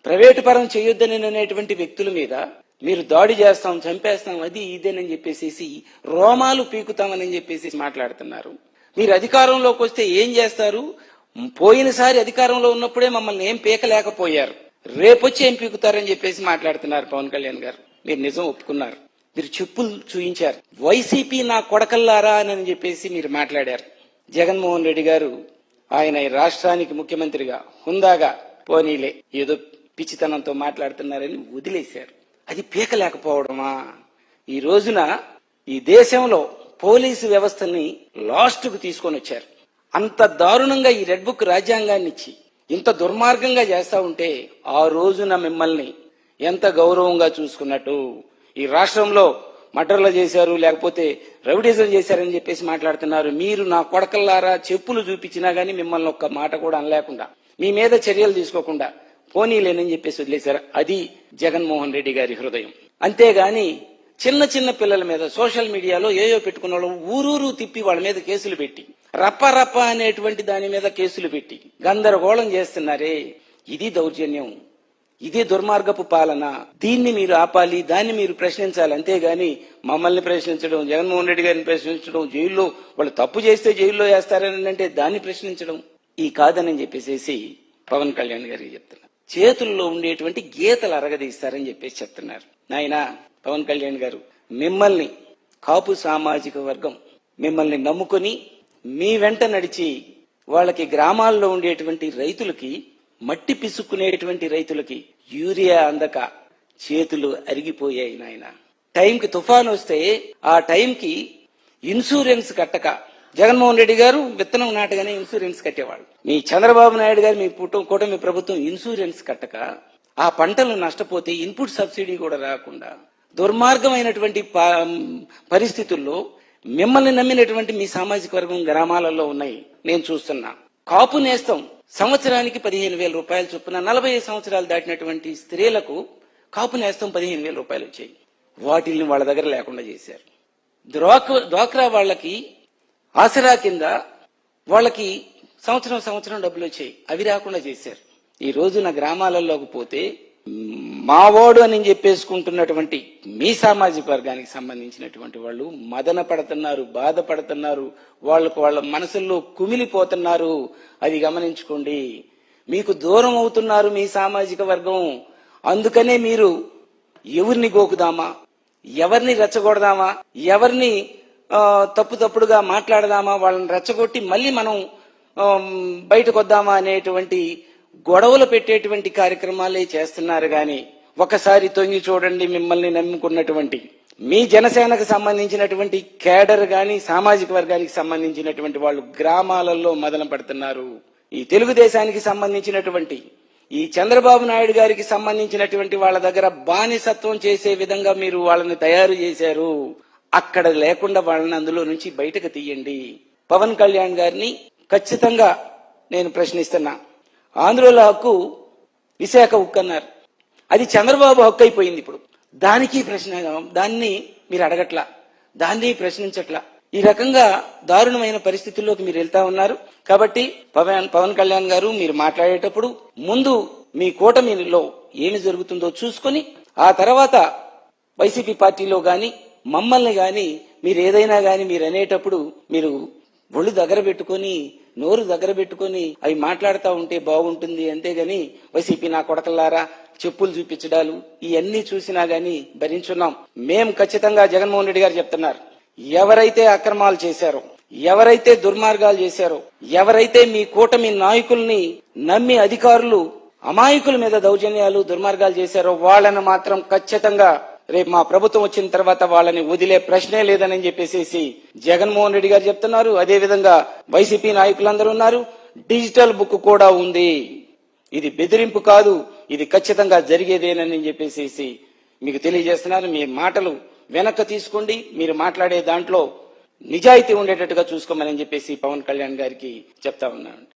Private పరం చేయొద్దని అనేటువంటి వ్యక్తుల మీద మీరు దాడి చేస్తాం, చంపేస్తాం, అది ఇదేనని చెప్పేసి రోమాలు పీకుతామని చెప్పేసి మాట్లాడుతున్నారు. మీరు అధికారంలోకి వస్తే ఏం చేస్తారు? పోయినసారి అధికారంలో ఉన్నప్పుడే మమ్మల్ని ఏం పీకలేకపోయారు, రేపొచ్చి ఏం పీకుతారని చెప్పేసి మాట్లాడుతున్నారు పవన్ కళ్యాణ్ గారు. మీరు నిజం ఒప్పుకున్నారు, మీరు చెప్పులు చూయించారు. వైసీపీ నా కొడకల్లారా అని చెప్పేసి మీరు మాట్లాడారు. జగన్మోహన్ రెడ్డి గారు ఆయన ఈ రాష్ట్రానికి ముఖ్యమంత్రిగా హుందాగా పోనీలే ఏదో పిచ్చితనంతో మాట్లాడుతున్నారని వదిలేశారు. అది పీకలేకపోవడమా? ఈ రోజున ఈ దేశంలో పోలీసు వ్యవస్థని లాస్ట్ కు తీసుకొని వచ్చారు. అంత దారుణంగా ఈ రెడ్ బుక్ రాజ్యాంగాన్ని ఇచ్చి ఇంత దుర్మార్గంగా చేస్తా ఉంటే ఆ రోజున మిమ్మల్ని ఎంత గౌరవంగా చూసుకున్నట్టు. ఈ రాష్ట్రంలో మర్డర్లు చేశారు, లేకపోతే రౌడీజం చేశారని చెప్పేసి మాట్లాడుతున్నారు. మీరు నా కొడకల్లారా చెప్పులు చూపించినా గానీ మిమ్మల్ని ఒక్క మాట కూడా అనలేకుండా, మీ మీద చర్యలు తీసుకోకుండా పోనీలేనని చెప్పేసి వదిలేశారు. అది జగన్మోహన్ రెడ్డి గారి హృదయం. అంతేగాని చిన్న చిన్న పిల్లల మీద సోషల్ మీడియాలో ఏయో పెట్టుకున్న వాళ్ళు ఊరూరు తిప్పి వాళ్ళ మీద కేసులు పెట్టి, రప్ప అనేటువంటి దాని మీద కేసులు పెట్టి గందరగోళం చేస్తున్నారే, ఇది దౌర్జన్యం, ఇది దుర్మార్గపు పాలన. దీన్ని మీరు ఆపాలి, దాన్ని మీరు ప్రశ్నించాలి. అంతేగాని మమ్మల్ని ప్రశ్నించడం, జగన్మోహన్ రెడ్డి గారిని ప్రశ్నించడం, జైల్లో వాళ్ళు తప్పు చేస్తే జైల్లో వేస్తారని అంటే దాన్ని ప్రశ్నించడం ఈ కాదని చెప్పేసి పవన్ కళ్యాణ్ గారికి చెప్తున్నారు. చేతుల్లో ఉండేటువంటి గీతలు అరగదీస్తారని చెప్పేసి చెప్తున్నారు. నాయన పవన్ కళ్యాణ్ గారు, మిమ్మల్ని కాపు సామాజిక వర్గం మిమ్మల్ని నమ్ముకొని మీ వెంట నడిచి వాళ్ళకి గ్రామాల్లో ఉండేటువంటి రైతులకి, మట్టి పిసుక్కునేటువంటి రైతులకి యూరియా అందక చేతులు అరిగిపోయాయి నాయన. టైంకి తుఫాను వస్తే ఆ టైంకి ఇన్సూరెన్స్ కట్టక జగన్మోహన్ రెడ్డి గారు విత్తనం నాటగానే ఇన్సూరెన్స్ కట్టేవాళ్ళు. మీ చంద్రబాబు నాయుడు గారు, మీ కూటమి ప్రభుత్వం ఇన్సూరెన్స్ కట్టక ఆ పంటలు నష్టపోతే ఇన్పుట్ సబ్సిడీ కూడా రాకుండా దుర్మార్గమైనటువంటి పరిస్థితుల్లో మిమ్మల్ని నమ్మినటువంటి మీ సామాజిక వర్గం గ్రామాలలో ఉన్నాయి. నేను చూస్తున్నా. కాపు నేస్తం సంవత్సరానికి 15,000 రూపాయలు చొప్పున 45 సంవత్సరాలు దాటినటువంటి స్త్రీలకు కాపు నేస్తం 15,000 రూపాయలు వచ్చాయి. వాటిల్ని వాళ్ళ దగ్గర లేకుండా చేశారు. డ్వాక్రా వాళ్ళకి ఆసరా కింద వాళ్ళకి సంవత్సరం డబ్బులు వచ్చాయి, అవి రాకుండా చేశారు. ఈ రోజున గ్రామాలలోకి పోతే మావోడు అని చెప్పేసుకుంటున్నటువంటి మీ సామాజిక వర్గానికి సంబంధించినటువంటి వాళ్ళు మదన పడుతున్నారు, బాధపడుతున్నారు, వాళ్ళ మనసుల్లో కుమిలిపోతున్నారు. అది గమనించుకోండి. మీకు దూరం అవుతున్నారు మీ సామాజిక వర్గం. అందుకనే మీరు ఎవరిని గోకుదామా, ఎవరిని రెచ్చగొడదామా, ఎవరిని తప్పుడుగా మాట్లాడదామా, వాళ్ళని రెచ్చగొట్టి మళ్ళీ మనం బయటకు వద్దామా అనేటువంటి గొడవలు పెట్టేటువంటి కార్యక్రమాలే చేస్తున్నారు. గాని ఒకసారి తొంగి చూడండి, మిమ్మల్ని నమ్ముకున్నటువంటి మీ జనసేనకు సంబంధించినటువంటి కేడర్ గాని, సామాజిక వర్గానికి సంబంధించినటువంటి వాళ్ళు గ్రామాలలో మదన పడుతున్నారు. ఈ తెలుగుదేశానికి సంబంధించినటువంటి, ఈ చంద్రబాబు నాయుడు గారికి సంబంధించినటువంటి వాళ్ళ దగ్గర బానిసత్వం చేసే విధంగా మీరు వాళ్ళని తయారు చేశారు. అక్కడ లేకుండా వాళ్ళని అందులో నుంచి బయటకు తీయండి. పవన్ కళ్యాణ్ గారిని ఖచ్చితంగా నేను ప్రశ్నిస్తున్నా. ఆంధ్రుల హక్కు విశాఖ హక్కు అన్నారు, అది చంద్రబాబు హక్కు అయిపోయింది. ఇప్పుడు దాన్ని మీరు అడగట్లా, దాన్ని ప్రశ్నించట్లా. ఈ రకంగా దారుణమైన పరిస్థితుల్లోకి మీరు వెళ్తా ఉన్నారు. కాబట్టి పవన్ కళ్యాణ్ గారు, మీరు మాట్లాడేటప్పుడు ముందు మీ కూటమిలో ఏమి జరుగుతుందో చూసుకొని ఆ తర్వాత వైసీపీ పార్టీలో గాని మమ్మల్ని గాని మీరు ఏదైనా గాని మీరు అనేటప్పుడు మీరు ఒళ్ళు దగ్గర పెట్టుకొని, నోరు దగ్గర పెట్టుకొని అవి మాట్లాడుతూ ఉంటే బాగుంటుంది. అంతేగాని వైసీపీ నా కొడకల్లారా చెప్పులు చూపించడాలు ఇవన్నీ చూసినా గాని భరించున్నాం. మేం ఖచ్చితంగా జగన్మోహన్ రెడ్డి గారు చెప్తున్నారు, ఎవరైతే అక్రమాలు చేశారో, ఎవరైతే దుర్మార్గాలు చేశారో, ఎవరైతే మీ కూటమి నాయకుల్ని నమ్మి అధికారులు అమాయకుల మీద దౌర్జన్యాలు దుర్మార్గాలు చేశారో వాళ్ళని మాత్రం ఖచ్చితంగా రేపు మా ప్రభుత్వం వచ్చిన తర్వాత వాళ్ళని వదిలే ప్రశ్నే లేదని చెప్పేసి జగన్మోహన్ రెడ్డి గారు చెప్తున్నారు. అదే విధంగా వైసీపీ నాయకులందరూ ఉన్నారు. డిజిటల్ బుక్ కూడా ఉంది. ఇది బెదిరింపు కాదు, ఇది ఖచ్చితంగా జరిగేదేనని చెప్పేసి మీకు తెలియజేస్తున్నారు. మీ మాటలు వెనక్కి తీసుకోండి. మీరు మాట్లాడే దాంట్లో నిజాయితీ ఉండేటట్టుగా చూసుకోమని చెప్పేసి పవన్ కళ్యాణ్ గారికి చెప్తా ఉన్నాను.